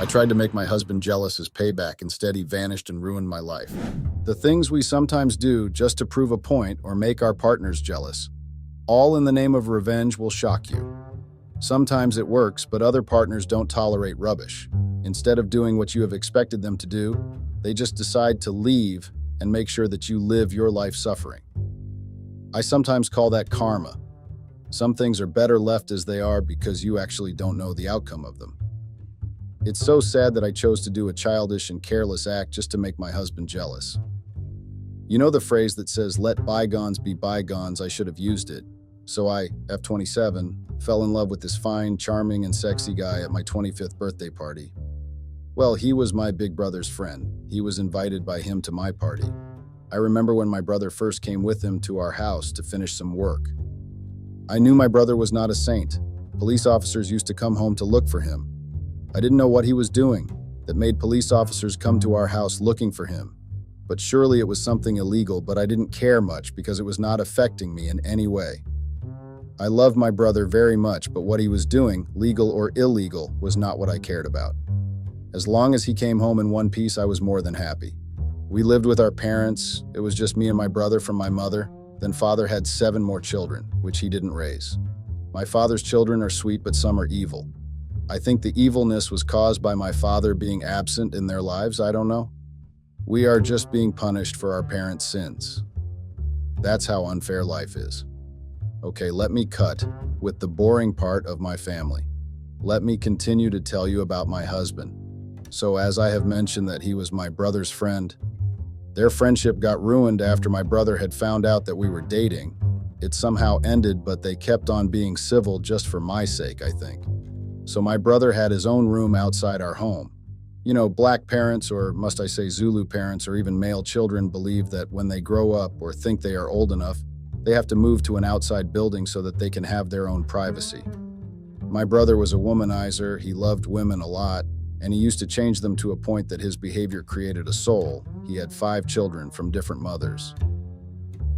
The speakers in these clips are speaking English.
I tried to make my husband jealous as payback. Instead, he vanished and ruined my life. The things we sometimes do just to prove a point or make our partners jealous, all in the name of revenge, will shock you. Sometimes it works, but other partners don't tolerate rubbish. Instead of doing what you have expected them to do, they just decide to leave and make sure that you live your life suffering. I sometimes call that karma. Some things are better left as they are because you actually don't know the outcome of them. It's so sad that I chose to do a childish and careless act just to make my husband jealous. You know the phrase that says, "Let bygones be bygones." I should have used it. So I, F27, fell in love with this fine, charming, and sexy guy at my 25th birthday party. Well, he was my big brother's friend. He was invited by him to my party. I remember when my brother first came with him to our house to finish some work. I knew my brother was not a saint. Police officers used to come home to look for him. I didn't know what he was doing that made police officers come to our house looking for him. But surely it was something illegal, but I didn't care much because it was not affecting me in any way. I loved my brother very much, but what he was doing, legal or illegal, was not what I cared about. As long as he came home in one piece, I was more than happy. We lived with our parents. It was just me and my brother from my mother. Then father had 7 more children, which he didn't raise. My father's children are sweet, but some are evil. I think the evilness was caused by my father being absent in their lives. I don't know. We are just being punished for our parents' sins. That's how unfair life is. Okay, let me cut with the boring part of my family. Let me continue to tell you about my husband. So as I have mentioned that he was my brother's friend, their friendship got ruined after my brother had found out that we were dating. It somehow ended, but they kept on being civil just for my sake, I think. So my brother had his own room outside our home. You know, black parents, or must I say Zulu parents, or even male children believe that when they grow up or think they are old enough, they have to move to an outside building so that they can have their own privacy. My brother was a womanizer. He loved women a lot, and he used to change them to a point that his behavior created a soul. He had 5 children from different mothers.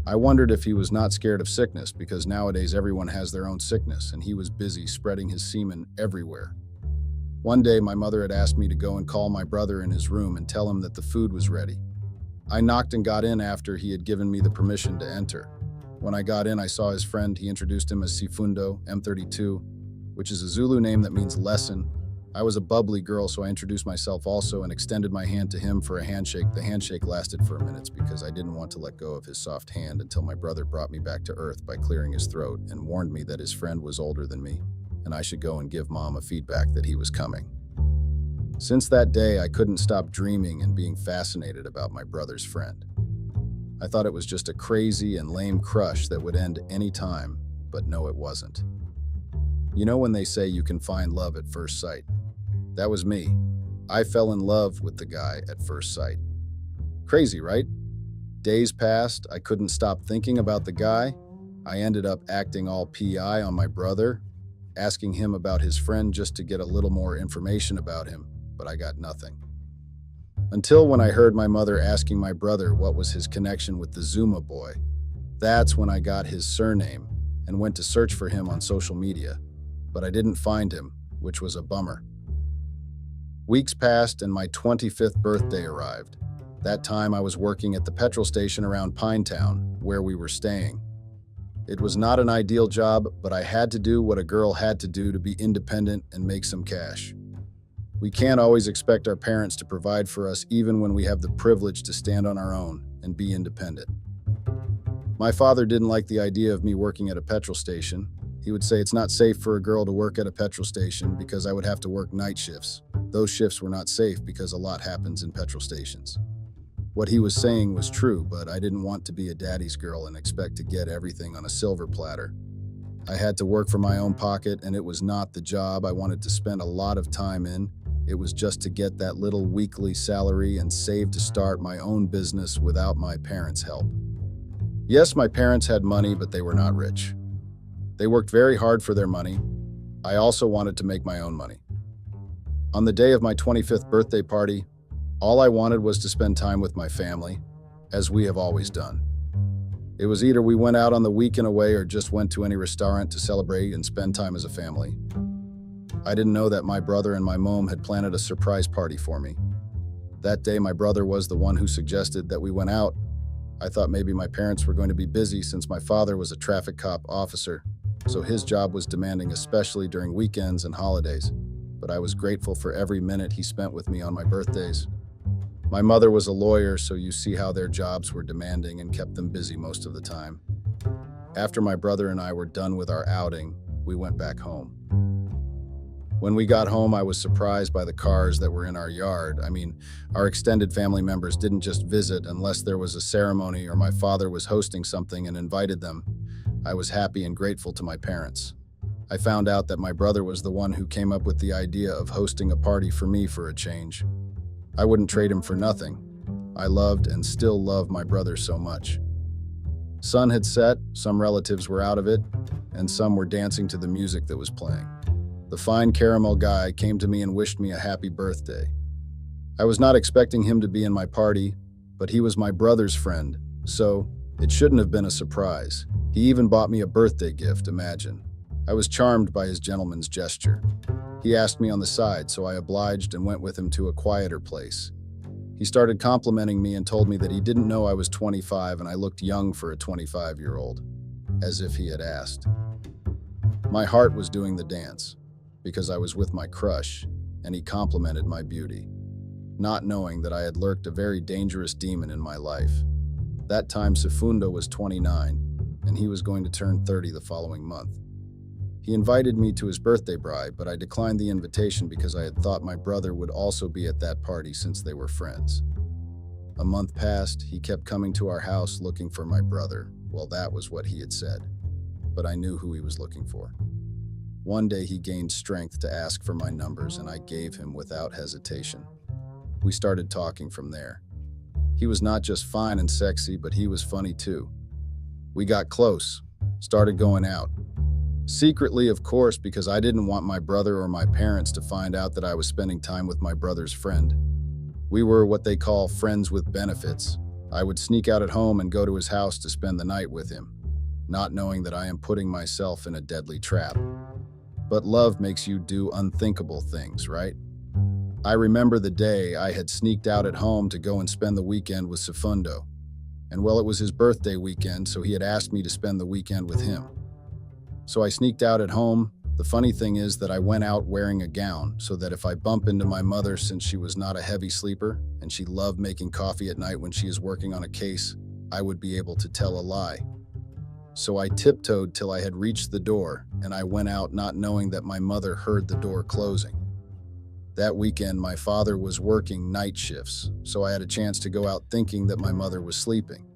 I wondered if he was not scared of sickness, because nowadays everyone has their own sickness, and he was busy spreading his semen everywhere. One day, my mother had asked me to go and call my brother in his room and tell him that the food was ready. I knocked and got in after he had given me the permission to enter. When I got in, I saw his friend. He introduced him as Sifundo, M32, which is a Zulu name that means lesson. I was a bubbly girl, so I introduced myself also and extended my hand to him for a handshake. The handshake lasted for a minute because I didn't want to let go of his soft hand until my brother brought me back to earth by clearing his throat and warned me that his friend was older than me, and I should go and give Mom a feedback that he was coming. Since that day, I couldn't stop dreaming and being fascinated about my brother's friend. I thought it was just a crazy and lame crush that would end any time, but no, it wasn't. You know when they say you can find love at first sight? That was me. I fell in love with the guy at first sight. Crazy, right? Days passed, I couldn't stop thinking about the guy. I ended up acting all PI on my brother, asking him about his friend just to get a little more information about him, but I got nothing. Until when I heard my mother asking my brother what was his connection with the Zuma boy. That's when I got his surname and went to search for him on social media, but I didn't find him, which was a bummer. Weeks passed and my 25th birthday arrived. That time I was working at the petrol station around Pinetown, where we were staying. It was not an ideal job, but I had to do what a girl had to do to be independent and make some cash. We can't always expect our parents to provide for us even when we have the privilege to stand on our own and be independent. My father didn't like the idea of me working at a petrol station. He would say it's not safe for a girl to work at a petrol station because I would have to work night shifts. Those shifts were not safe because a lot happens in petrol stations. What he was saying was true, but I didn't want to be a daddy's girl and expect to get everything on a silver platter. I had to work for my own pocket, and it was not the job I wanted to spend a lot of time in. It was just to get that little weekly salary and save to start my own business without my parents' help. Yes, my parents had money, but they were not rich. They worked very hard for their money. I also wanted to make my own money. On the day of my 25th birthday party, all I wanted was to spend time with my family, as we have always done. It was either we went out on the weekend away or just went to any restaurant to celebrate and spend time as a family. I didn't know that my brother and my mom had planned a surprise party for me. That day, my brother was the one who suggested that we went out. I thought maybe my parents were going to be busy since my father was a traffic cop officer, so his job was demanding, especially during weekends and holidays. But I was grateful for every minute he spent with me on my birthdays. My mother was a lawyer, so you see how their jobs were demanding and kept them busy most of the time. After my brother and I were done with our outing, we went back home. When we got home, I was surprised by the cars that were in our yard. Our extended family members didn't just visit unless there was a ceremony or my father was hosting something and invited them. I was happy and grateful to my parents. I found out that my brother was the one who came up with the idea of hosting a party for me for a change. I wouldn't trade him for nothing. I loved and still love my brother so much. Sun had set, some relatives were out of it, and some were dancing to the music that was playing. The fine caramel guy came to me and wished me a happy birthday. I was not expecting him to be in my party, but he was my brother's friend, so it shouldn't have been a surprise. He even bought me a birthday gift, imagine. I was charmed by his gentleman's gesture. He asked me on the side, so I obliged and went with him to a quieter place. He started complimenting me and told me that he didn't know I was 25 and I looked young for a 25-year-old, as if he had asked. My heart was doing the dance, because I was with my crush, and he complimented my beauty, not knowing that I had lurked a very dangerous demon in my life. That time, Sifundo was 29, and he was going to turn 30 the following month. He invited me to his birthday bride, but I declined the invitation because I had thought my brother would also be at that party since they were friends. A month passed, he kept coming to our house looking for my brother. Well, that was what he had said, but I knew who he was looking for. One day he gained strength to ask for my numbers, and I gave him without hesitation. We started talking from there. He was not just fine and sexy, but he was funny too. We got close, started going out. Secretly, of course, because I didn't want my brother or my parents to find out that I was spending time with my brother's friend. We were what they call friends with benefits. I would sneak out at home and go to his house to spend the night with him, not knowing that I am putting myself in a deadly trap. But love makes you do unthinkable things, right? I remember the day I had sneaked out at home to go and spend the weekend with Sifundo. And well, it was his birthday weekend, so he had asked me to spend the weekend with him. So I sneaked out at home. The funny thing is that I went out wearing a gown so that if I bump into my mother, since she was not a heavy sleeper and she loved making coffee at night when she is working on a case, I would be able to tell a lie. So I tiptoed till I had reached the door, and I went out not knowing that my mother heard the door closing. That weekend, my father was working night shifts, so I had a chance to go out thinking that my mother was sleeping.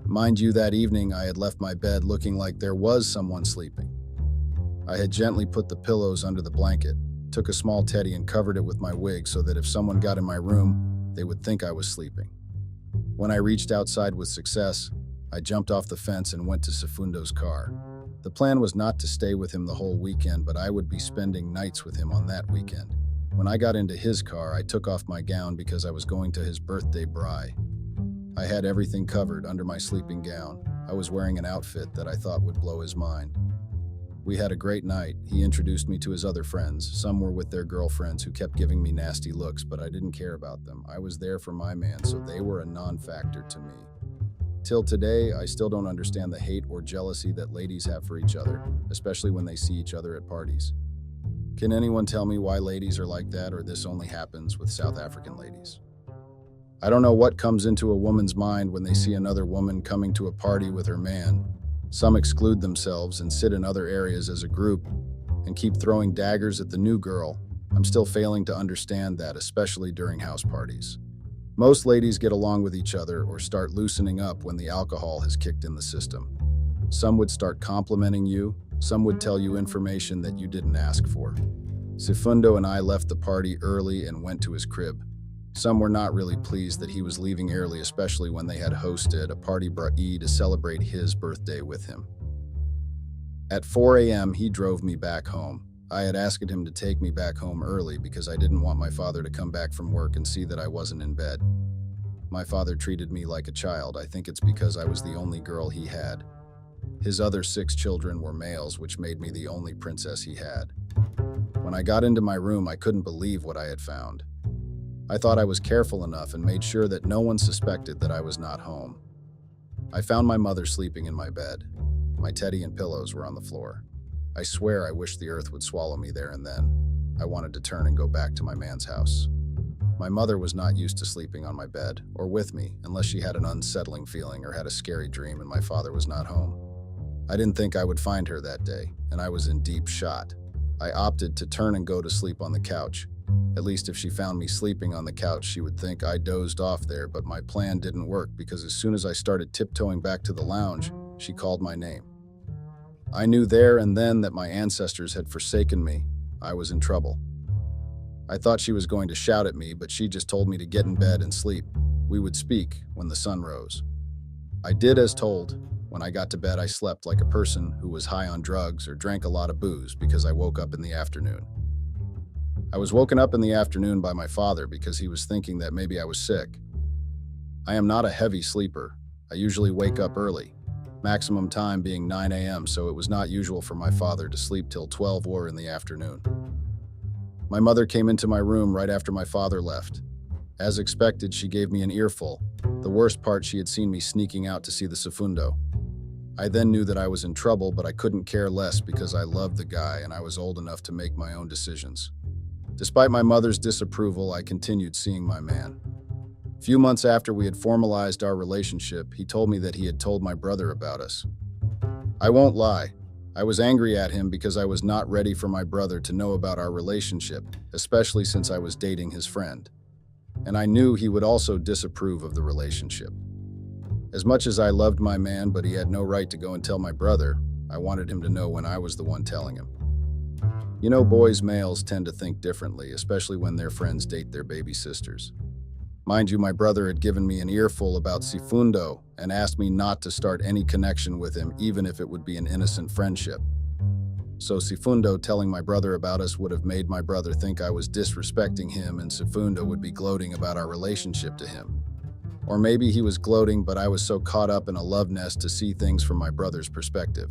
Mind you, that evening I had left my bed looking like there was someone sleeping. I had gently put the pillows under the blanket, took a small teddy and covered it with my wig so that if someone got in my room, they would think I was sleeping. When I reached outside with success, I jumped off the fence and went to Sifundo's car. The plan was not to stay with him the whole weekend, but I would be spending nights with him on that weekend. When I got into his car, I took off my gown because I was going to his birthday bride. I had everything covered under my sleeping gown. I was wearing an outfit that I thought would blow his mind. We had a great night. He introduced me to his other friends. Some were with their girlfriends who kept giving me nasty looks, but I didn't care about them. I was there for my man, so they were a non-factor to me. Till today, I still don't understand the hate or jealousy that ladies have for each other, especially when they see each other at parties. Can anyone tell me why ladies are like that, or this only happens with South African ladies? I don't know what comes into a woman's mind when they see another woman coming to a party with her man. Some exclude themselves and sit in other areas as a group and keep throwing daggers at the new girl. I'm still failing to understand that, especially during house parties. Most ladies get along with each other or start loosening up when the alcohol has kicked in the system. Some would start complimenting you. Some would tell you information that you didn't ask for. Sifundo and I left the party early and went to his crib. Some were not really pleased that he was leaving early, especially when they had hosted a party braai to celebrate his birthday with him. At 4 a.m., he drove me back home. I had asked him to take me back home early because I didn't want my father to come back from work and see that I wasn't in bed. My father treated me like a child. I think it's because I was the only girl he had. His other 6 children were males, which made me the only princess he had. When I got into my room, I couldn't believe what I had found. I thought I was careful enough and made sure that no one suspected that I was not home. I found my mother sleeping in my bed. My teddy and pillows were on the floor. I swear I wished the earth would swallow me there and then. I wanted to turn and go back to my man's house. My mother was not used to sleeping on my bed or with me unless she had an unsettling feeling or had a scary dream and my father was not home. I didn't think I would find her that day, and I was in deep shot. I opted to turn and go to sleep on the couch. At least if she found me sleeping on the couch, she would think I dozed off there, but my plan didn't work because as soon as I started tiptoeing back to the lounge, she called my name. I knew there and then that my ancestors had forsaken me. I was in trouble. I thought she was going to shout at me, but she just told me to get in bed and sleep. We would speak when the sun rose. I did as told. When I got to bed, I slept like a person who was high on drugs or drank a lot of booze because I woke up in the afternoon. I was woken up in the afternoon by my father because he was thinking that maybe I was sick. I am not a heavy sleeper. I usually wake up early, maximum time being 9 a.m., so it was not usual for my father to sleep till 12 or in the afternoon. My mother came into my room right after my father left. As expected, she gave me an earful. The worst part, she had seen me sneaking out to see the segundo. I then knew that I was in trouble, but I couldn't care less because I loved the guy and I was old enough to make my own decisions. Despite my mother's disapproval, I continued seeing my man. A few months after we had formalized our relationship, he told me that he had told my brother about us. I won't lie. I was angry at him because I was not ready for my brother to know about our relationship, especially since I was dating his friend. And I knew he would also disapprove of the relationship. As much as I loved my man, but he had no right to go and tell my brother, I wanted him to know when I was the one telling him. You know, males tend to think differently, especially when their friends date their baby sisters. Mind you, my brother had given me an earful about segundo and asked me not to start any connection with him, even if it would be an innocent friendship. So segundo telling my brother about us would have made my brother think I was disrespecting him, and segundo would be gloating about our relationship to him. Or maybe he was gloating, but I was so caught up in a love nest to see things from my brother's perspective.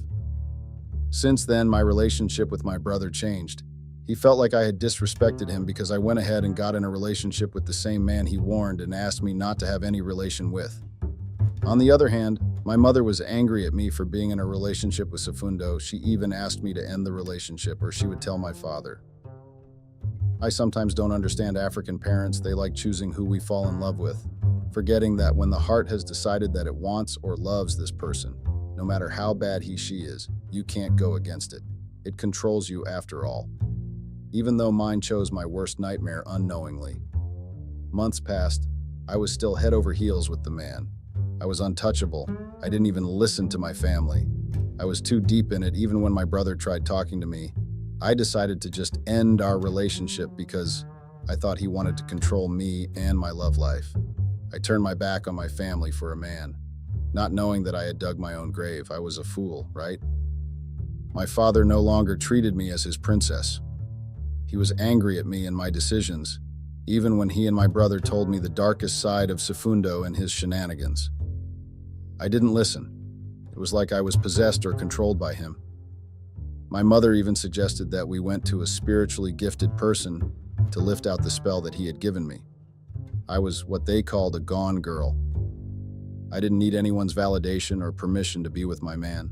Since then, my relationship with my brother changed. He felt like I had disrespected him because I went ahead and got in a relationship with the same man he warned and asked me not to have any relation with. On the other hand, my mother was angry at me for being in a relationship with segundo. She even asked me to end the relationship or she would tell my father. I sometimes don't understand African parents. They like choosing who we fall in love with, forgetting that when the heart has decided that it wants or loves this person, no matter how bad she is, you can't go against it. It controls you after all. Even though mine chose my worst nightmare unknowingly. Months passed. I was still head over heels with the man. I was untouchable. I didn't even listen to my family. I was too deep in it. Even when my brother tried talking to me, I decided to just end our relationship because I thought he wanted to control me and my love life. I turned my back on my family for a man, not knowing that I had dug my own grave. I was a fool, right? My father no longer treated me as his princess. He was angry at me and my decisions, even when he and my brother told me the darkest side of segundo and his shenanigans. I didn't listen. It was like I was possessed or controlled by him. My mother even suggested that we went to a spiritually gifted person to lift out the spell that he had given me. I was what they called a gone girl. I didn't need anyone's validation or permission to be with my man.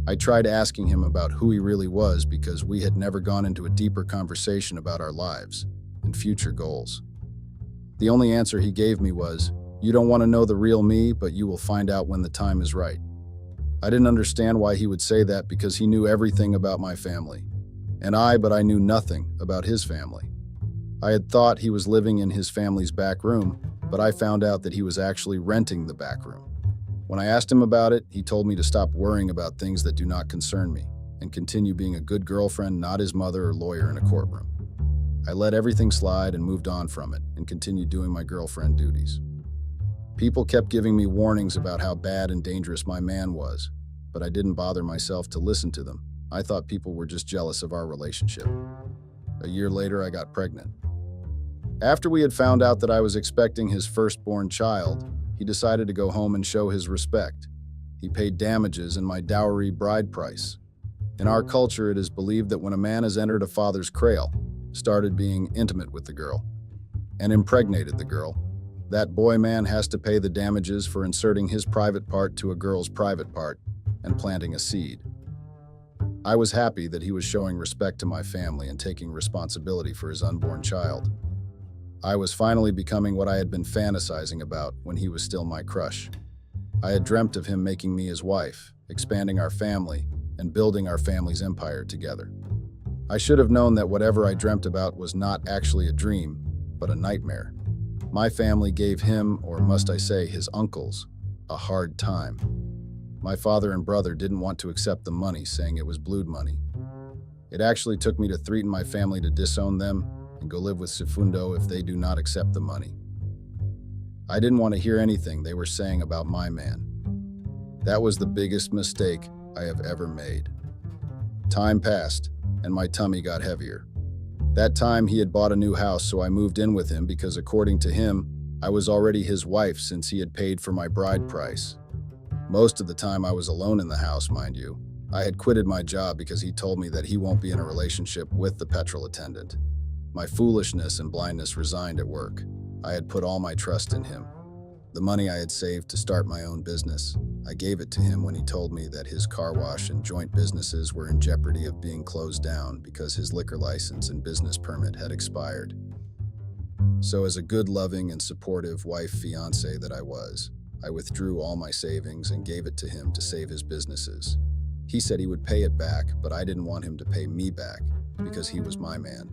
I tried asking him about who he really was because we had never gone into a deeper conversation about our lives and future goals. The only answer he gave me was, "You don't want to know the real me, but you will find out when the time is right." I didn't understand why he would say that because he knew everything about my family. But I knew nothing about his family. I had thought he was living in his family's back room, but I found out that he was actually renting the back room. When I asked him about it, he told me to stop worrying about things that do not concern me and continue being a good girlfriend, not his mother or lawyer in a courtroom. I let everything slide and moved on from it and continued doing my girlfriend duties. People kept giving me warnings about how bad and dangerous my man was, but I didn't bother myself to listen to them. I thought people were just jealous of our relationship. A year later, I got pregnant. After we had found out that I was expecting his firstborn child, he decided to go home and show his respect. He paid damages and my dowry bride price. In our culture, it is believed that when a man has entered a father's cradle, started being intimate with the girl, and impregnated the girl, that boy man has to pay the damages for inserting his private part to a girl's private part and planting a seed. I was happy that he was showing respect to my family and taking responsibility for his unborn child. I was finally becoming what I had been fantasizing about when he was still my crush. I had dreamt of him making me his wife, expanding our family, and building our family's empire together. I should have known that whatever I dreamt about was not actually a dream, but a nightmare. My family gave him, or must I say his uncles, a hard time. My father and brother didn't want to accept the money, saying it was blood money. It actually took me to threaten my family to disown them and go live with Sifundo if they do not accept the money. I didn't want to hear anything they were saying about my man. That was the biggest mistake I have ever made. Time passed, and my tummy got heavier. That time he had bought a new house, so I moved in with him because according to him, I was already his wife since he had paid for my bride price. Most of the time I was alone in the house, mind you. I had quitted my job because he told me that he won't be in a relationship with the petrol attendant. My foolishness and blindness resigned at work. I had put all my trust in him. The money I had saved to start my own business, I gave it to him when he told me that his car wash and joint businesses were in jeopardy of being closed down because his liquor license and business permit had expired. So as a good, loving, and supportive wife-fiancé that I was, I withdrew all my savings and gave it to him to save his businesses. He said he would pay it back, but I didn't want him to pay me back because he was my man,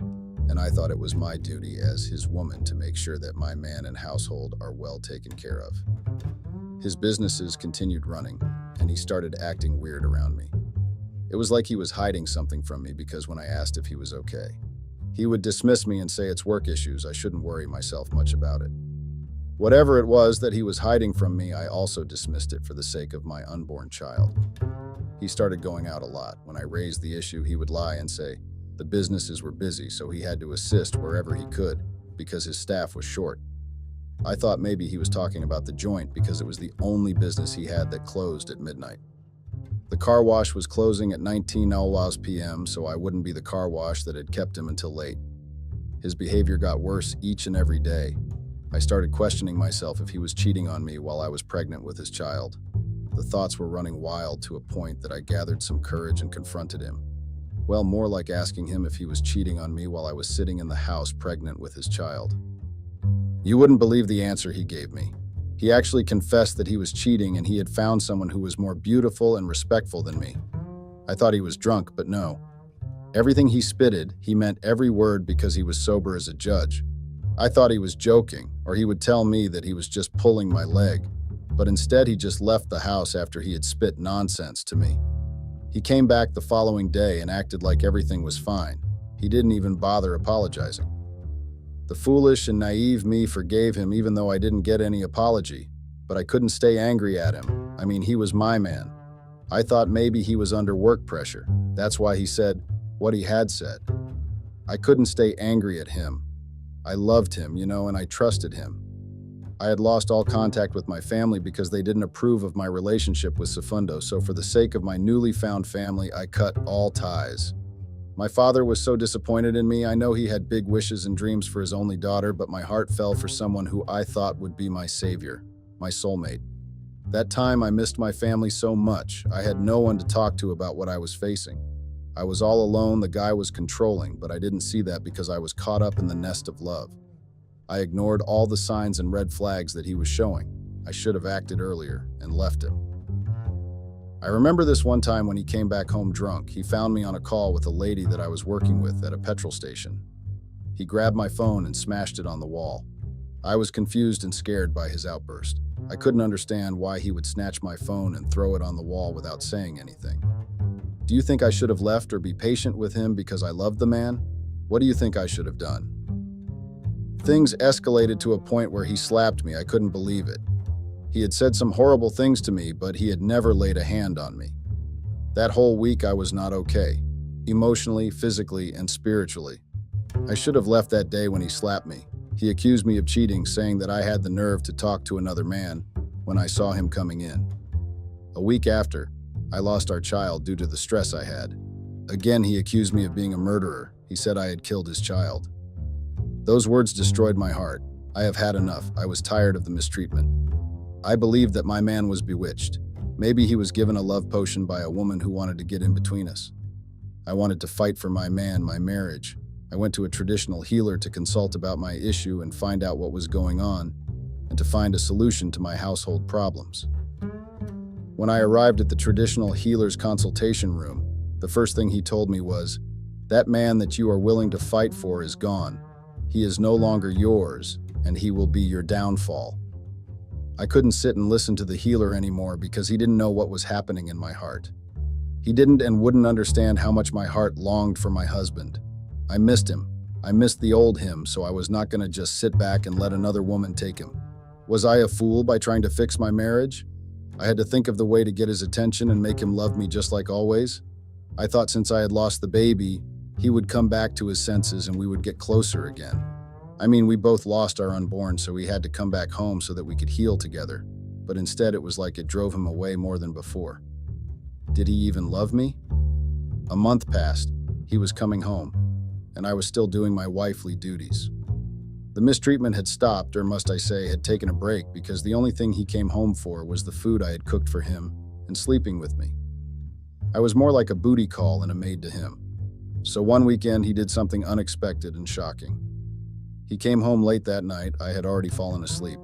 and I thought it was my duty as his woman to make sure that my man and household are well taken care of. His businesses continued running, and he started acting weird around me. It was like he was hiding something from me because when I asked if he was okay, he would dismiss me and say it's work issues, I shouldn't worry myself much about it. Whatever it was that he was hiding from me, I also dismissed it for the sake of my unborn child. He started going out a lot. When I raised the issue, he would lie and say the businesses were busy, so he had to assist wherever he could because his staff was short. I thought maybe he was talking about the joint because it was the only business he had that closed at midnight. The car wash was closing at 19 hours p.m., so I wouldn't be the car wash that had kept him until late. His behavior got worse each and every day. I started questioning myself if he was cheating on me while I was pregnant with his child. The thoughts were running wild to a point that I gathered some courage and confronted him. Well, more like asking him if he was cheating on me while I was sitting in the house pregnant with his child. You wouldn't believe the answer he gave me. He actually confessed that he was cheating and he had found someone who was more beautiful and respectful than me. I thought he was drunk, but no. Everything he spitted, he meant every word because he was sober as a judge. I thought he was joking, or he would tell me that he was just pulling my leg, but instead he just left the house after he had spit nonsense to me. He came back the following day and acted like everything was fine. He didn't even bother apologizing. The foolish and naive me forgave him even though I didn't get any apology, but I couldn't stay angry at him. I mean, he was my man. I thought maybe he was under work pressure. That's why he said what he had said. I couldn't stay angry at him. I loved him, and I trusted him. I had lost all contact with my family because they didn't approve of my relationship with Sifundo, so for the sake of my newly found family, I cut all ties. My father was so disappointed in me. I know he had big wishes and dreams for his only daughter, but my heart fell for someone who I thought would be my savior, my soulmate. That time I missed my family so much. I had no one to talk to about what I was facing. I was all alone. The guy was controlling, but I didn't see that because I was caught up in the nest of love. I ignored all the signs and red flags that he was showing. I should have acted earlier and left him. I remember this one time when he came back home drunk. He found me on a call with a lady that I was working with at a petrol station. He grabbed my phone and smashed it on the wall. I was confused and scared by his outburst. I couldn't understand why he would snatch my phone and throw it on the wall without saying anything. Do you think I should have left or be patient with him because I loved the man? What do you think I should have done? Things escalated to a point where he slapped me. I couldn't believe it. He had said some horrible things to me, but he had never laid a hand on me. That whole week I was not okay, emotionally, physically, and spiritually. I should have left that day when he slapped me. He accused me of cheating, saying that I had the nerve to talk to another man when I saw him coming in. A week after, I lost our child due to the stress I had. Again, he accused me of being a murderer. He said I had killed his child. Those words destroyed my heart. I have had enough. I was tired of the mistreatment. I believed that my man was bewitched. Maybe he was given a love potion by a woman who wanted to get in between us. I wanted to fight for my man, my marriage. I went to a traditional healer to consult about my issue and find out what was going on, and to find a solution to my household problems. When I arrived at the traditional healer's consultation room, the first thing he told me was, "That man that you are willing to fight for is gone. He is no longer yours, and he will be your downfall." I couldn't sit and listen to the healer anymore because he didn't know what was happening in my heart. He didn't and wouldn't understand how much my heart longed for my husband. I missed him. I missed the old him, so I was not going to just sit back and let another woman take him. Was I a fool by trying to fix my marriage? I had to think of the way to get his attention and make him love me just like always. I thought since I had lost the baby, he would come back to his senses and we would get closer again. I mean, we both lost our unborn, so we had to come back home so that we could heal together. But instead, it was like it drove him away more than before. Did he even love me? A month passed. He was coming home, and I was still doing my wifely duties. The mistreatment had stopped, or must I say, had taken a break, because the only thing he came home for was the food I had cooked for him and sleeping with me. I was more like a booty call and a maid to him. So one weekend, he did something unexpected and shocking. He came home late that night. I had already fallen asleep.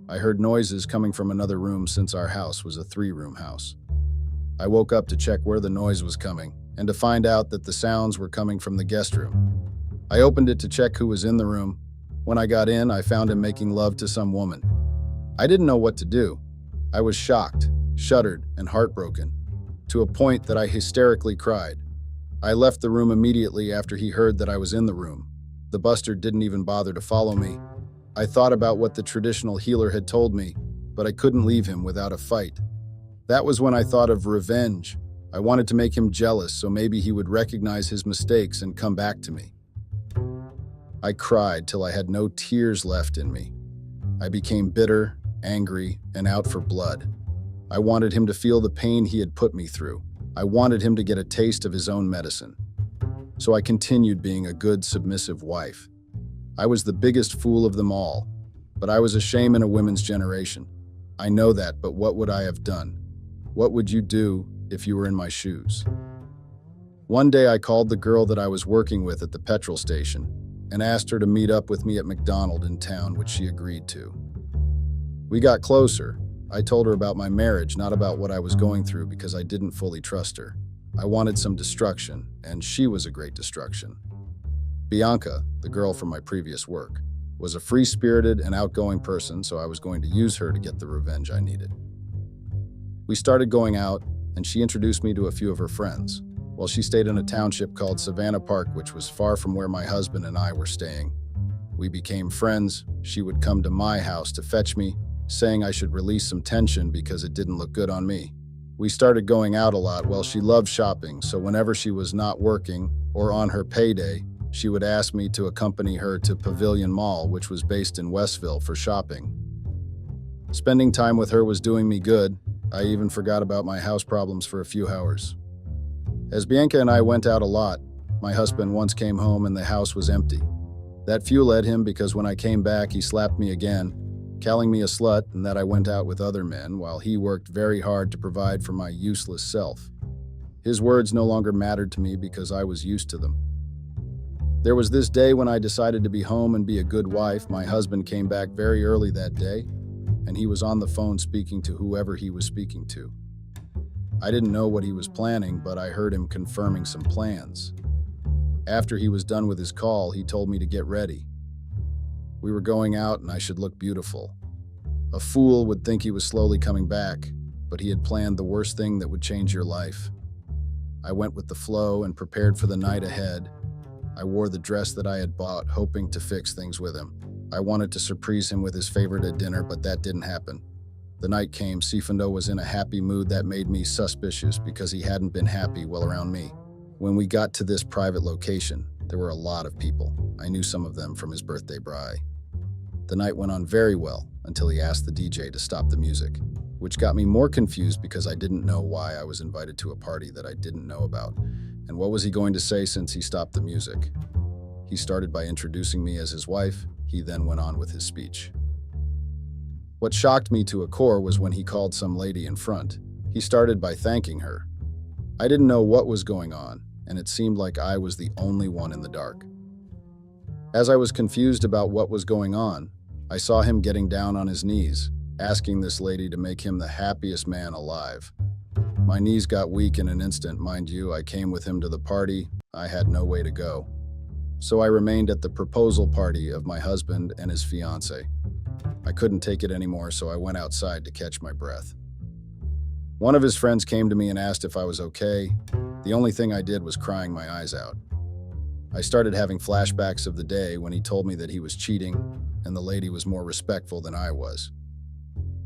I heard noises coming from another room since our house was a 3-room house. I woke up to check where the noise was coming and to find out that the sounds were coming from the guest room. I opened it to check who was in the room. When I got in, I found him making love to some woman. I didn't know what to do. I was shocked, shuddered, and heartbroken, to a point that I hysterically cried. I left the room immediately after he heard that I was in the room. The bastard didn't even bother to follow me. I thought about what the traditional healer had told me, but I couldn't leave him without a fight. That was when I thought of revenge. I wanted to make him jealous so maybe he would recognize his mistakes and come back to me. I cried till I had no tears left in me. I became bitter, angry, and out for blood. I wanted him to feel the pain he had put me through. I wanted him to get a taste of his own medicine. So I continued being a good, submissive wife. I was the biggest fool of them all, but I was a shame in a women's generation. I know that, but what would I have done? What would you do if you were in my shoes? One day I called the girl that I was working with at the petrol station and asked her to meet up with me at McDonald's in town, which she agreed to. We got closer. I told her about my marriage, not about what I was going through, because I didn't fully trust her. I wanted some destruction, and she was a great destruction. Bianca, the girl from my previous work, was a free-spirited and outgoing person, so I was going to use her to get the revenge I needed. We started going out, and she introduced me to a few of her friends. Well, she stayed in a township called Savannah Park, which was far from where my husband and I were staying. We became friends. She would come to my house to fetch me, saying I should release some tension because it didn't look good on me. We started going out a lot. Well, she loved shopping, so whenever she was not working or on her payday, she would ask me to accompany her to Pavilion Mall, which was based in Westville, for shopping. Spending time with her was doing me good. I even forgot about my house problems for a few hours. As Bianca and I went out a lot, my husband once came home and the house was empty. That fueled him because when I came back, he slapped me again, calling me a slut and that I went out with other men while he worked very hard to provide for my useless self. His words no longer mattered to me because I was used to them. There was this day when I decided to be home and be a good wife. My husband came back very early that day, and he was on the phone speaking to whoever he was speaking to. I didn't know what he was planning, but I heard him confirming some plans. After he was done with his call, he told me to get ready. We were going out and I should look beautiful. A fool would think he was slowly coming back, but he had planned the worst thing that would change your life. I went with the flow and prepared for the night ahead. I wore the dress that I had bought, hoping to fix things with him. I wanted to surprise him with his favorite at dinner, but that didn't happen. The night came. Sifundo was in a happy mood that made me suspicious because he hadn't been happy well around me. When we got to this private location, there were a lot of people. I knew some of them from his birthday braai. The night went on very well until he asked the DJ to stop the music, which got me more confused because I didn't know why I was invited to a party that I didn't know about. And what was he going to say since he stopped the music? He started by introducing me as his wife. He then went on with his speech. What shocked me to a core was when he called some lady in front. He started by thanking her. I didn't know what was going on, and it seemed like I was the only one in the dark. As I was confused about what was going on, I saw him getting down on his knees, asking this lady to make him the happiest man alive. My knees got weak in an instant, mind you. I came with him to the party. I had no way to go. So I remained at the proposal party of my husband and his fiancée. I couldn't take it anymore, so I went outside to catch my breath. One of his friends came to me and asked if I was okay. The only thing I did was crying my eyes out. I started having flashbacks of the day when he told me that he was cheating, and the lady was more respectful than I was.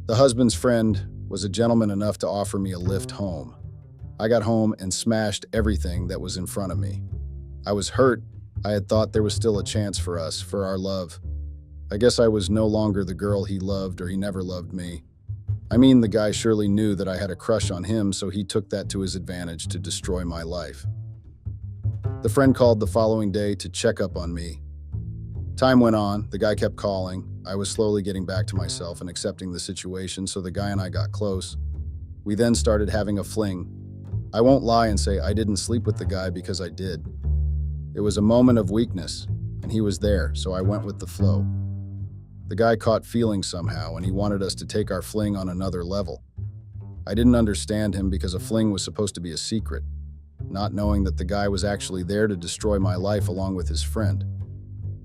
The husband's friend was a gentleman enough to offer me a lift home. I got home and smashed everything that was in front of me. I was hurt. I had thought there was still a chance for us, for our love. I guess I was no longer the girl he loved, or he never loved me. I mean, the guy surely knew that I had a crush on him, so he took that to his advantage to destroy my life. The friend called the following day to check up on me. Time went on. The guy kept calling. I was slowly getting back to myself and accepting the situation, so the guy and I got close. We then started having a fling. I won't lie and say I didn't sleep with the guy, because I did. It was a moment of weakness, and he was there, so I went with the flow. The guy caught feelings somehow, and he wanted us to take our fling on another level. I didn't understand him, because a fling was supposed to be a secret, not knowing that the guy was actually there to destroy my life along with his friend.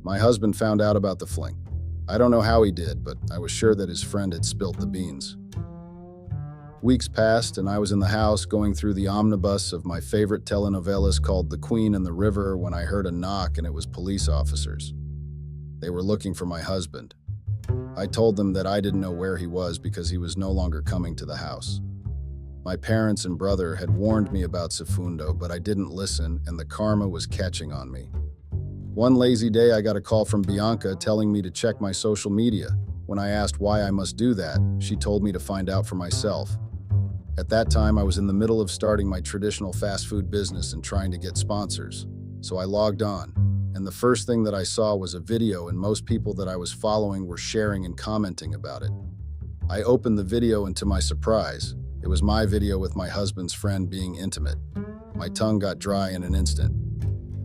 My husband found out about the fling. I don't know how he did, but I was sure that his friend had spilt the beans. Weeks passed, and I was in the house going through the omnibus of my favorite telenovelas called The Queen and the River when I heard a knock, and it was police officers. They were looking for my husband. I told them that I didn't know where he was because he was no longer coming to the house. My parents and brother had warned me about Segundo, but I didn't listen, and the karma was catching on me. One lazy day, I got a call from Bianca telling me to check my social media. When I asked why I must do that, she told me to find out for myself. At that time, I was in the middle of starting my traditional fast food business and trying to get sponsors. So I logged on, and the first thing that I saw was a video, and most people that I was following were sharing and commenting about it. I opened the video, and to my surprise, it was my video with my husband's friend being intimate. My tongue got dry in an instant.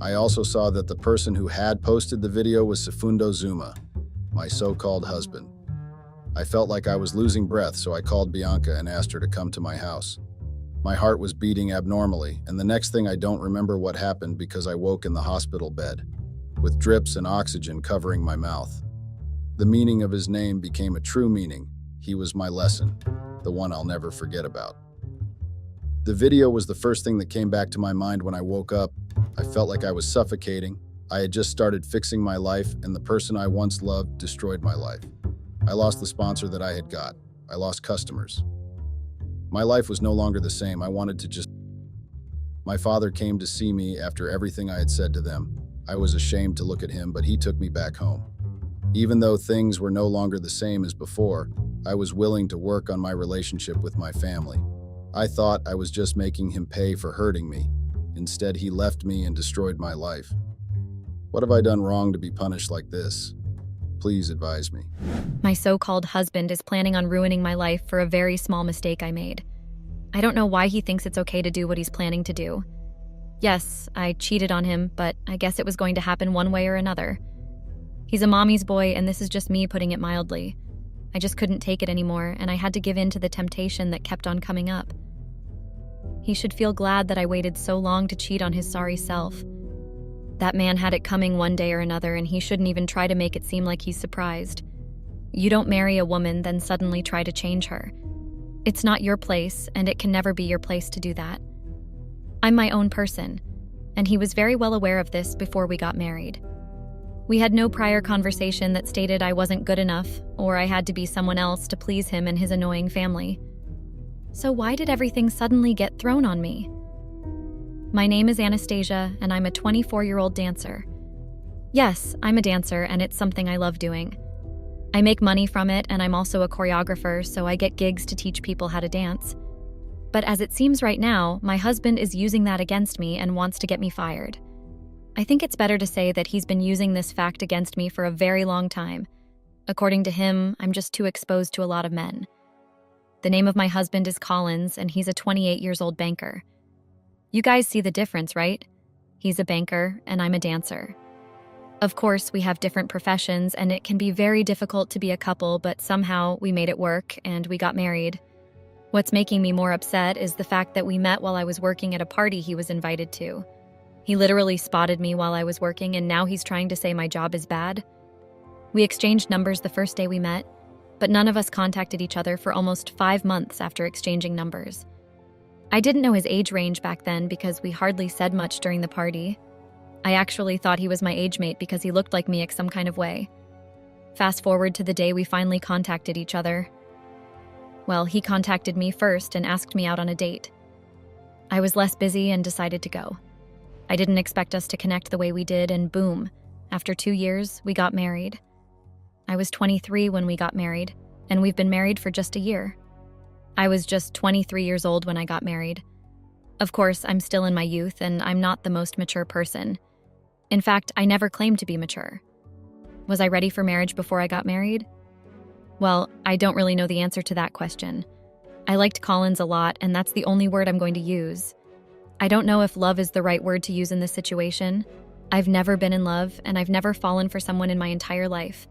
I also saw that the person who had posted the video was Segundo Zuma, my so-called husband. I felt like I was losing breath, so I called Bianca and asked her to come to my house. My heart was beating abnormally, and the next thing I don't remember what happened because I woke in the hospital bed, with drips and oxygen covering my mouth. The meaning of his name became a true meaning. He was my lesson, the one I'll never forget about. The video was the first thing that came back to my mind when I woke up. I felt like I was suffocating. I had just started fixing my life, and the person I once loved destroyed my life. I lost the sponsor that I had got. I lost customers. My life was no longer the same. I wanted to just... My father came to see me after everything I had said to them. I was ashamed to look at him, but he took me back home. Even though things were no longer the same as before, I was willing to work on my relationship with my family. I thought I was just making him pay for hurting me. Instead, he left me and destroyed my life. What have I done wrong to be punished like this? Please advise me. My so-called husband is planning on ruining my life for a very small mistake I made. I don't know why he thinks it's okay to do what he's planning to do. Yes, I cheated on him, but I guess it was going to happen one way or another. He's a mommy's boy, and this is just me putting it mildly. I just couldn't take it anymore, and I had to give in to the temptation that kept on coming up. He should feel glad that I waited so long to cheat on his sorry self. That man had it coming one day or another, and he shouldn't even try to make it seem like he's surprised. You don't marry a woman, then suddenly try to change her. It's not your place, and it can never be your place to do that. I'm my own person, and he was very well aware of this before we got married. We had no prior conversation that stated I wasn't good enough, or I had to be someone else to please him and his annoying family. So why did everything suddenly get thrown on me? My name is Anastasia, and I'm a 24-year-old dancer. Yes, I'm a dancer, and it's something I love doing. I make money from it, and I'm also a choreographer, so I get gigs to teach people how to dance. But as it seems right now, my husband is using that against me and wants to get me fired. I think it's better to say that he's been using this fact against me for a very long time. According to him, I'm just too exposed to a lot of men. The name of my husband is Collins, and he's a 28-year-old banker. You guys see the difference, right? He's a banker, and I'm a dancer. Of course, we have different professions, and it can be very difficult to be a couple, but somehow we made it work, and we got married. What's making me more upset is the fact that we met while I was working at a party he was invited to. He literally spotted me while I was working, and now he's trying to say my job is bad. We exchanged numbers the first day we met, but none of us contacted each other for almost 5 months after exchanging numbers. I didn't know his age range back then because we hardly said much during the party. I actually thought he was my age mate because he looked like me in some kind of way. Fast forward to the day we finally contacted each other. Well, he contacted me first and asked me out on a date. I was less busy and decided to go. I didn't expect us to connect the way we did, and boom, after 2 years, we got married. I was 23 when we got married, and we've been married for just a year. I was just 23 years old when I got married. Of course, I'm still in my youth, and I'm not the most mature person. In fact, I never claimed to be mature. Was I ready for marriage before I got married? Well, I don't really know the answer to that question. I liked Collins a lot, and that's the only word I'm going to use. I don't know if love is the right word to use in this situation. I've never been in love, and I've never fallen for someone in my entire life.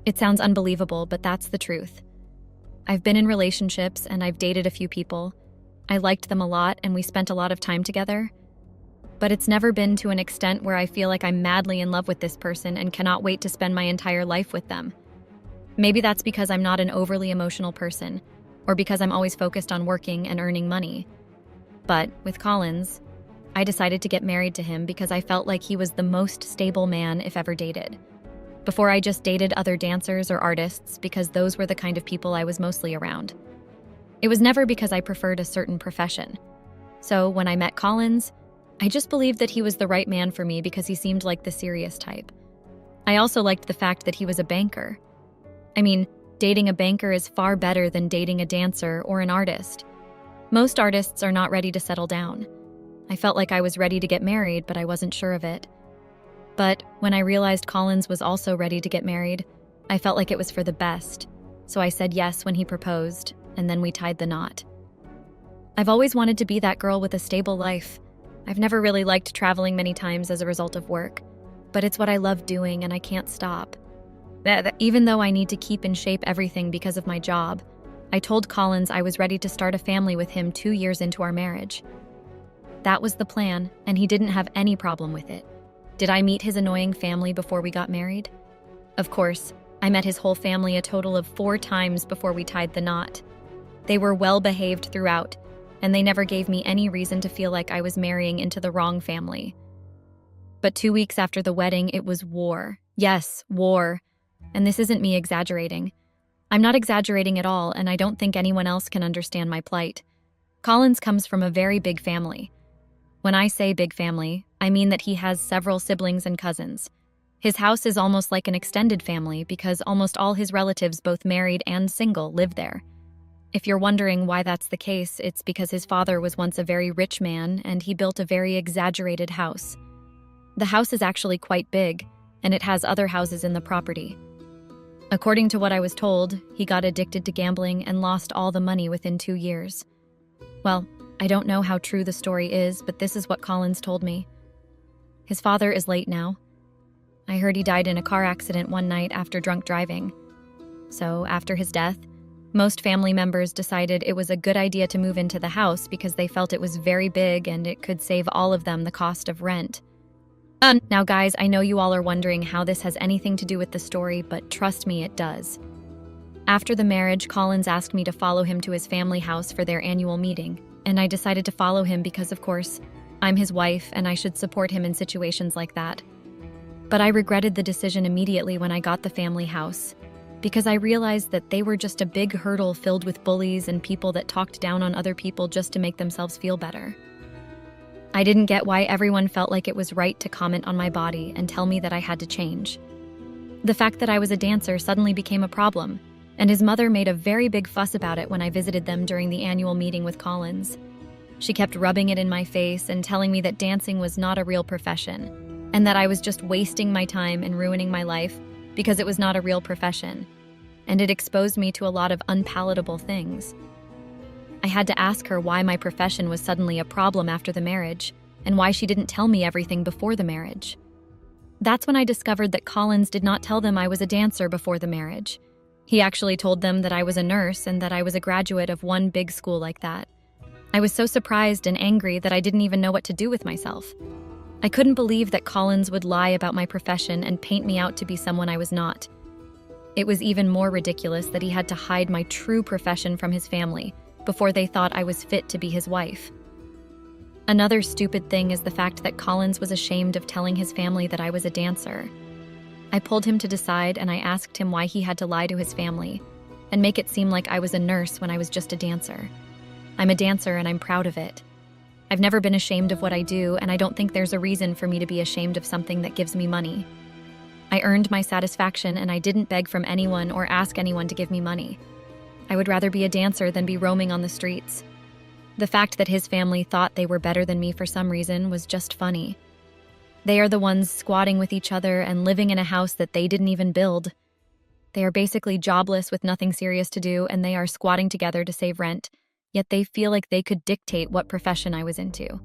It sounds unbelievable, but that's the truth. I've been in relationships, and I've dated a few people. I liked them a lot, and we spent a lot of time together. But it's never been to an extent where I feel like I'm madly in love with this person and cannot wait to spend my entire life with them. Maybe that's because I'm not an overly emotional person, or because I'm always focused on working and earning money. But with Collins, I decided to get married to him because I felt like he was the most stable man if ever dated. Before, I just dated other dancers or artists because those were the kind of people I was mostly around. It was never because I preferred a certain profession. So when I met Collins, I just believed that he was the right man for me because he seemed like the serious type. I also liked the fact that he was a banker. I mean, dating a banker is far better than dating a dancer or an artist. Most artists are not ready to settle down. I felt like I was ready to get married, but I wasn't sure of it. But when I realized Collins was also ready to get married, I felt like it was for the best. So I said yes when he proposed, and then we tied the knot. I've always wanted to be that girl with a stable life. I've never really liked traveling many times as a result of work, but it's what I love doing and I can't stop. Even though I need to keep in shape everything because of my job, I told Collins I was ready to start a family with him 2 years into our marriage. That was the plan, and he didn't have any problem with it. Did I meet his annoying family before we got married? Of course, I met his whole family a total of 4 times before we tied the knot. They were well behaved throughout, and they never gave me any reason to feel like I was marrying into the wrong family. But 2 weeks after the wedding, it was war. Yes, war. And this isn't me exaggerating. I'm not exaggerating at all, and I don't think anyone else can understand my plight. Collins comes from a very big family. When I say big family, I mean that he has several siblings and cousins. His house is almost like an extended family because almost all his relatives, both married and single, live there. If you're wondering why that's the case, it's because his father was once a very rich man and he built a very exaggerated house. The house is actually quite big, and it has other houses in the property. According to what I was told, he got addicted to gambling and lost all the money within 2 years. Well, I don't know how true the story is, but this is what Collins told me. His father is late now. I heard he died in a car accident one night after drunk driving. So after his death, most family members decided it was a good idea to move into the house because they felt it was very big and it could save all of them the cost of rent. Now guys, I know you all are wondering how this has anything to do with the story, but trust me, it does. After the marriage, Collins asked me to follow him to his family house for their annual meeting, and I decided to follow him because, of course, I'm his wife and I should support him in situations like that. But I regretted the decision immediately when I got the family house, because I realized that they were just a big hurdle filled with bullies and people that talked down on other people just to make themselves feel better. I didn't get why everyone felt like it was right to comment on my body and tell me that I had to change. The fact that I was a dancer suddenly became a problem, and his mother made a very big fuss about it when I visited them during the annual meeting with Collins. She kept rubbing it in my face and telling me that dancing was not a real profession, and that I was just wasting my time and ruining my life because it was not a real profession, and it exposed me to a lot of unpalatable things. I had to ask her why my profession was suddenly a problem after the marriage, and why she didn't tell me everything before the marriage. That's when I discovered that Collins did not tell them I was a dancer before the marriage. He actually told them that I was a nurse and that I was a graduate of one big school like that. I was so surprised and angry that I didn't even know what to do with myself. I couldn't believe that Collins would lie about my profession and paint me out to be someone I was not. It was even more ridiculous that he had to hide my true profession from his family before they thought I was fit to be his wife. Another stupid thing is the fact that Collins was ashamed of telling his family that I was a dancer. I pulled him to the side and I asked him why he had to lie to his family and make it seem like I was a nurse when I was just a dancer. I'm a dancer and I'm proud of it. I've never been ashamed of what I do, and I don't think there's a reason for me to be ashamed of something that gives me money. I earned my satisfaction and I didn't beg from anyone or ask anyone to give me money. I would rather be a dancer than be roaming on the streets. The fact that his family thought they were better than me for some reason was just funny. They are the ones squatting with each other and living in a house that they didn't even build. They are basically jobless with nothing serious to do, and they are squatting together to save rent, yet they feel like they could dictate what profession I was into.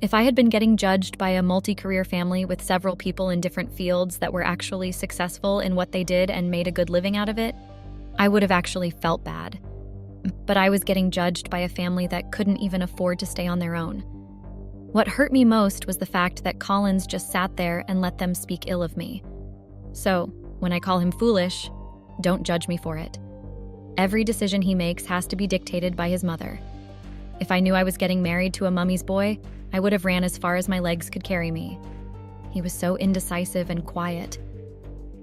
If I had been getting judged by a multi-career family with several people in different fields that were actually successful in what they did and made a good living out of it, I would have actually felt bad. But I was getting judged by a family that couldn't even afford to stay on their own. What hurt me most was the fact that Collins just sat there and let them speak ill of me. So, when I call him foolish, don't judge me for it. Every decision he makes has to be dictated by his mother. If I knew I was getting married to a mummy's boy, I would have ran as far as my legs could carry me. He was so indecisive and quiet.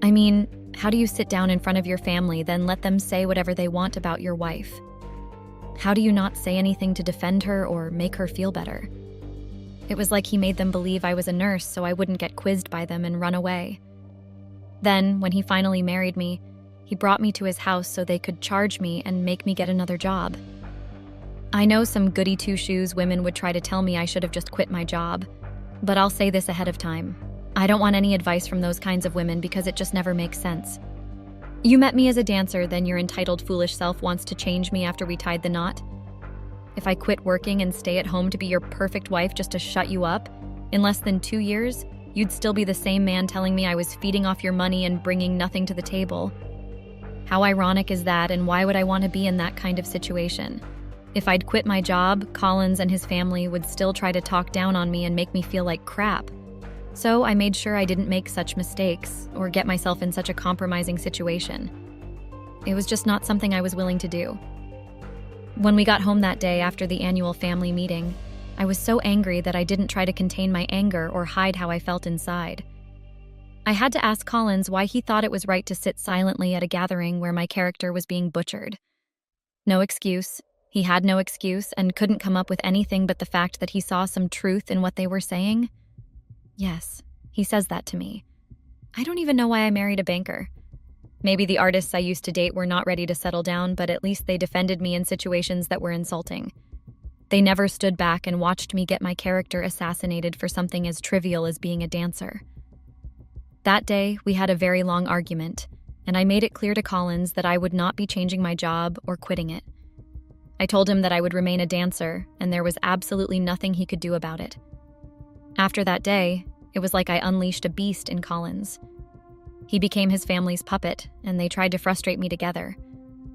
I mean, how do you sit down in front of your family, then let them say whatever they want about your wife? How do you not say anything to defend her or make her feel better? It was like he made them believe I was a nurse so I wouldn't get quizzed by them and run away. Then, when he finally married me, he brought me to his house so they could charge me and make me get another job. I know some goody two-shoes women would try to tell me I should have just quit my job, but I'll say this ahead of time. I don't want any advice from those kinds of women because it just never makes sense. You met me as a dancer, then your entitled foolish self wants to change me after we tied the knot? If I quit working and stay at home to be your perfect wife just to shut you up, in less than 2 years, you'd still be the same man telling me I was feeding off your money and bringing nothing to the table. How ironic is that, and why would I want to be in that kind of situation? If I'd quit my job, Collins and his family would still try to talk down on me and make me feel like crap. So I made sure I didn't make such mistakes or get myself in such a compromising situation. It was just not something I was willing to do. When we got home that day after the annual family meeting, I was so angry that I didn't try to contain my anger or hide how I felt inside. I had to ask Collins why he thought it was right to sit silently at a gathering where my character was being butchered. No excuse. He had no excuse and couldn't come up with anything but the fact that he saw some truth in what they were saying. Yes, he says that to me. I don't even know why I married a banker. Maybe the artists I used to date were not ready to settle down, but at least they defended me in situations that were insulting. They never stood back and watched me get my character assassinated for something as trivial as being a dancer. That day, we had a very long argument, and I made it clear to Collins that I would not be changing my job or quitting it. I told him that I would remain a dancer, and there was absolutely nothing he could do about it. After that day, it was like I unleashed a beast in Collins. He became his family's puppet, and they tried to frustrate me together.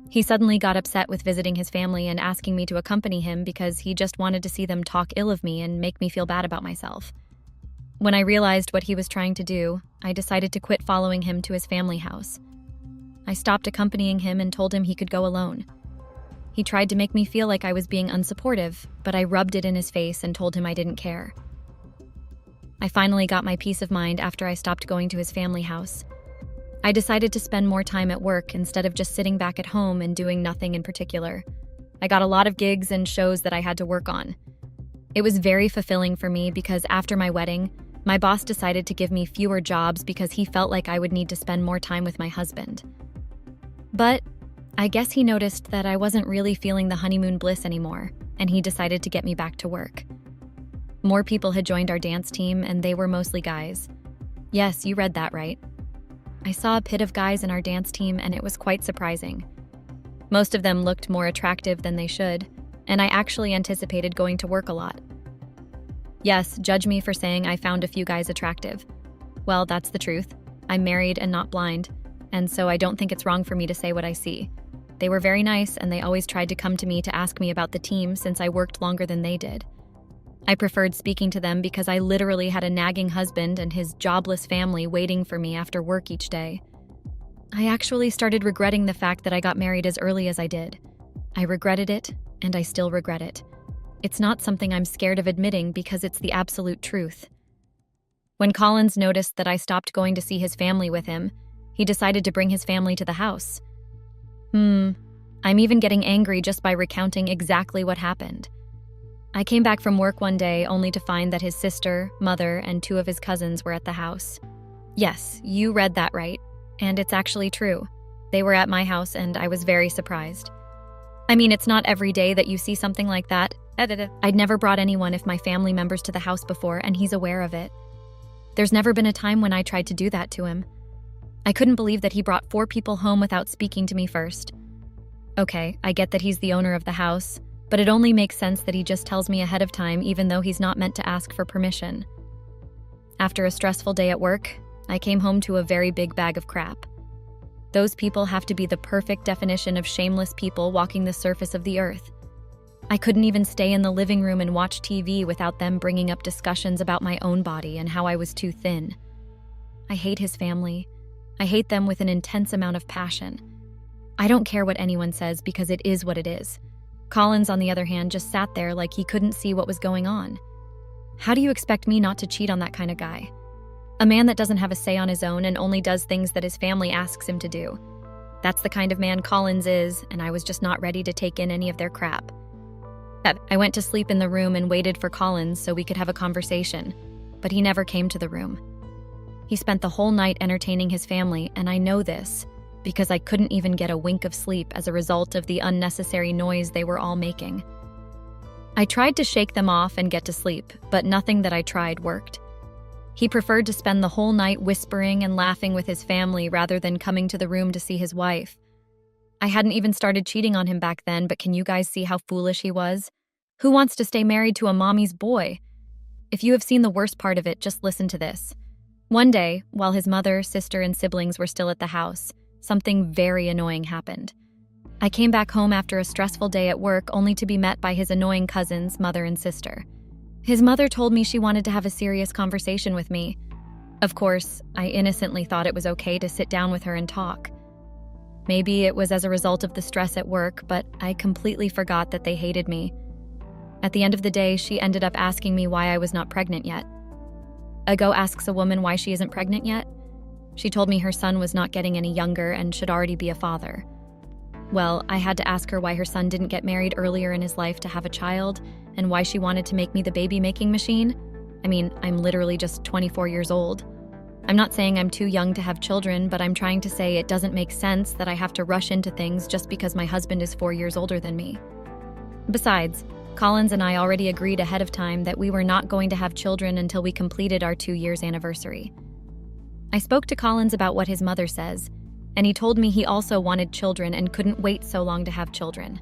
He suddenly got upset with visiting his family and asking me to accompany him because he just wanted to see them talk ill of me and make me feel bad about myself. When I realized what he was trying to do, I decided to quit following him to his family house. I stopped accompanying him and told him he could go alone. He tried to make me feel like I was being unsupportive, but I rubbed it in his face and told him I didn't care. I finally got my peace of mind after I stopped going to his family house. I decided to spend more time at work instead of just sitting back at home and doing nothing in particular. I got a lot of gigs and shows that I had to work on. It was very fulfilling for me because after my wedding, my boss decided to give me fewer jobs because he felt like I would need to spend more time with my husband. But I guess he noticed that I wasn't really feeling the honeymoon bliss anymore, and he decided to get me back to work. More people had joined our dance team, and they were mostly guys. Yes, you read that right. I saw a pit of guys in our dance team, and it was quite surprising. Most of them looked more attractive than they should, and I actually anticipated going to work a lot. Yes, judge me for saying I found a few guys attractive. Well, that's the truth. I'm married and not blind, and so I don't think it's wrong for me to say what I see. They were very nice, and they always tried to come to me to ask me about the team since I worked longer than they did. I preferred speaking to them because I literally had a nagging husband and his jobless family waiting for me after work each day. I actually started regretting the fact that I got married as early as I did. I regretted it, and I still regret it. It's not something I'm scared of admitting because it's the absolute truth. When Collins noticed that I stopped going to see his family with him, he decided to bring his family to the house. I'm even getting angry just by recounting exactly what happened. I came back from work one day only to find that his sister, mother, and 2 of his cousins were at the house. Yes, you read that right, and it's actually true. They were at my house, and I was very surprised. I mean, it's not every day that you see something like that. I'd never brought anyone of my family members to the house before, and he's aware of it. There's never been a time when I tried to do that to him. I couldn't believe that he brought 4 people home without speaking to me first. Okay, I get that he's the owner of the house, but it only makes sense that he just tells me ahead of time even though he's not meant to ask for permission. After a stressful day at work, I came home to a very big bag of crap. Those people have to be the perfect definition of shameless people walking the surface of the earth. I couldn't even stay in the living room and watch TV without them bringing up discussions about my own body and how I was too thin. I hate his family. I hate them with an intense amount of passion. I don't care what anyone says because it is what it is. Collins, on the other hand, just sat there like he couldn't see what was going on. How do you expect me not to cheat on that kind of guy? A man that doesn't have a say on his own and only does things that his family asks him to do. That's the kind of man Collins is, and I was just not ready to take in any of their crap. I went to sleep in the room and waited for Collins so we could have a conversation, but he never came to the room. He spent the whole night entertaining his family, and I know this because I couldn't even get a wink of sleep as a result of the unnecessary noise they were all making. I tried to shake them off and get to sleep, but nothing that I tried worked. He preferred to spend the whole night whispering and laughing with his family rather than coming to the room to see his wife. I hadn't even started cheating on him back then, but can you guys see how foolish he was? Who wants to stay married to a mommy's boy? If you have seen the worst part of it, just listen to this. One day, while his mother, sister, and siblings were still at the house, something very annoying happened. I came back home after a stressful day at work only to be met by his annoying cousins, mother and sister. His mother told me she wanted to have a serious conversation with me. Of course, I innocently thought it was okay to sit down with her and talk. Maybe it was as a result of the stress at work, but I completely forgot that they hated me. At the end of the day, she ended up asking me why I was not pregnant yet. A go asks a woman why she isn't pregnant yet. She told me her son was not getting any younger and should already be a father. Well, I had to ask her why her son didn't get married earlier in his life to have a child, and why she wanted to make me the baby-making machine. I mean, I'm literally just 24 years old. I'm not saying I'm too young to have children, but I'm trying to say it doesn't make sense that I have to rush into things just because my husband is 4 years older than me. Besides, Collins and I already agreed ahead of time that we were not going to have children until we completed our 2 years anniversary. I spoke to Collins about what his mother says, and he told me he also wanted children and couldn't wait so long to have children.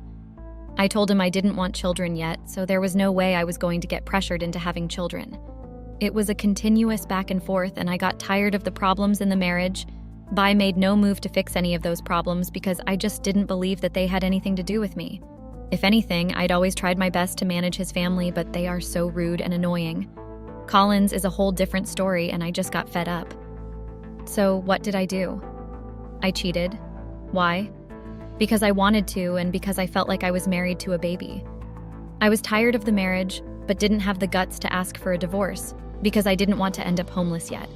I told him I didn't want children yet, so there was no way I was going to get pressured into having children. It was a continuous back and forth, and I got tired of the problems in the marriage. But I made no move to fix any of those problems because I just didn't believe that they had anything to do with me. If anything, I'd always tried my best to manage his family, but they are so rude and annoying. Collins is a whole different story, and I just got fed up. So what did I do? I cheated. Why? Because I wanted to, and because I felt like I was married to a baby. I was tired of the marriage, but didn't have the guts to ask for a divorce, because I didn't want to end up homeless yet.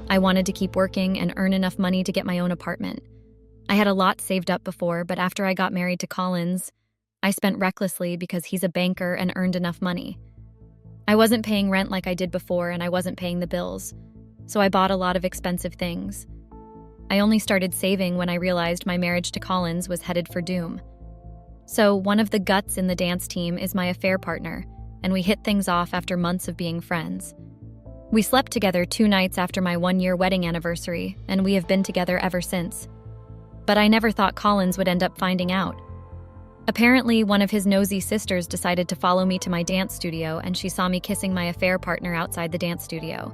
I wanted to keep working and earn enough money to get my own apartment. I had a lot saved up before, but after I got married to Collins, I spent recklessly because he's a banker and earned enough money. I wasn't paying rent like I did before, and I wasn't paying the bills, so I bought a lot of expensive things. I only started saving when I realized my marriage to Collins was headed for doom. So, one of the guts in the dance team is my affair partner, and we hit things off after months of being friends. We slept together 2 nights after my 1-year wedding anniversary, and we have been together ever since. But I never thought Collins would end up finding out. Apparently, one of his nosy sisters decided to follow me to my dance studio, and she saw me kissing my affair partner outside the dance studio.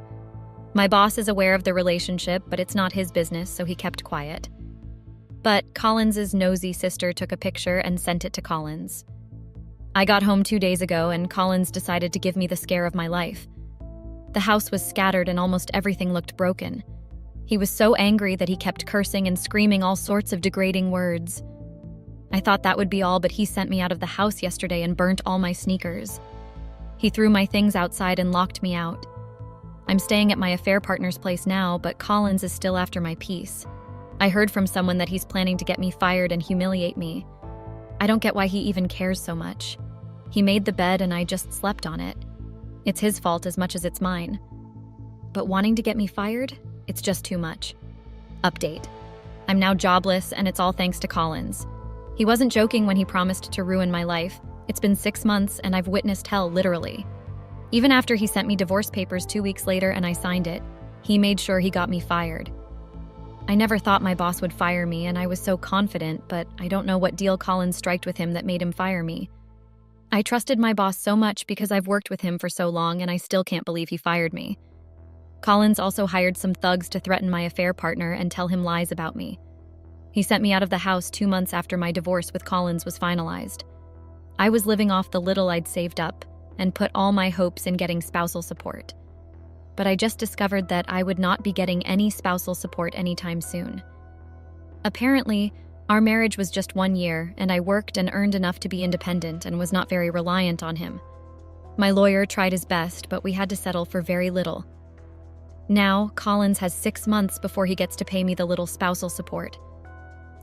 My boss is aware of the relationship, but it's not his business, so he kept quiet. But Collins's nosy sister took a picture and sent it to Collins. I got home 2 days ago, and Collins decided to give me the scare of my life. The house was scattered and almost everything looked broken. He was so angry that he kept cursing and screaming all sorts of degrading words. I thought that would be all, but he sent me out of the house yesterday and burnt all my sneakers. He threw my things outside and locked me out. I'm staying at my affair partner's place now, but Collins is still after my peace. I heard from someone that he's planning to get me fired and humiliate me. I don't get why he even cares so much. He made the bed and I just slept on it. It's his fault as much as it's mine. But wanting to get me fired? It's just too much. Update. I'm now jobless, and it's all thanks to Collins. He wasn't joking when he promised to ruin my life. It's been 6 months, and I've witnessed hell, literally. Even after he sent me divorce papers 2 weeks later and I signed it, he made sure he got me fired. I never thought my boss would fire me, and I was so confident, but I don't know what deal Collins striked with him that made him fire me. I trusted my boss so much because I've worked with him for so long, and I still can't believe he fired me. Collins also hired some thugs to threaten my affair partner and tell him lies about me. He sent me out of the house 2 months after my divorce with Collins was finalized. I was living off the little I'd saved up and put all my hopes in getting spousal support. But I just discovered that I would not be getting any spousal support anytime soon. Apparently, our marriage was just 1 year, and I worked and earned enough to be independent and was not very reliant on him. My lawyer tried his best, but we had to settle for very little. Now, Collins has 6 months before he gets to pay me the little spousal support.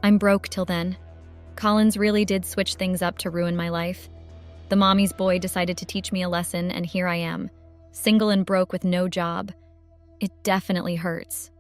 I'm broke till then. Collins really did switch things up to ruin my life. The mommy's boy decided to teach me a lesson, and here I am, single and broke with no job. It definitely hurts.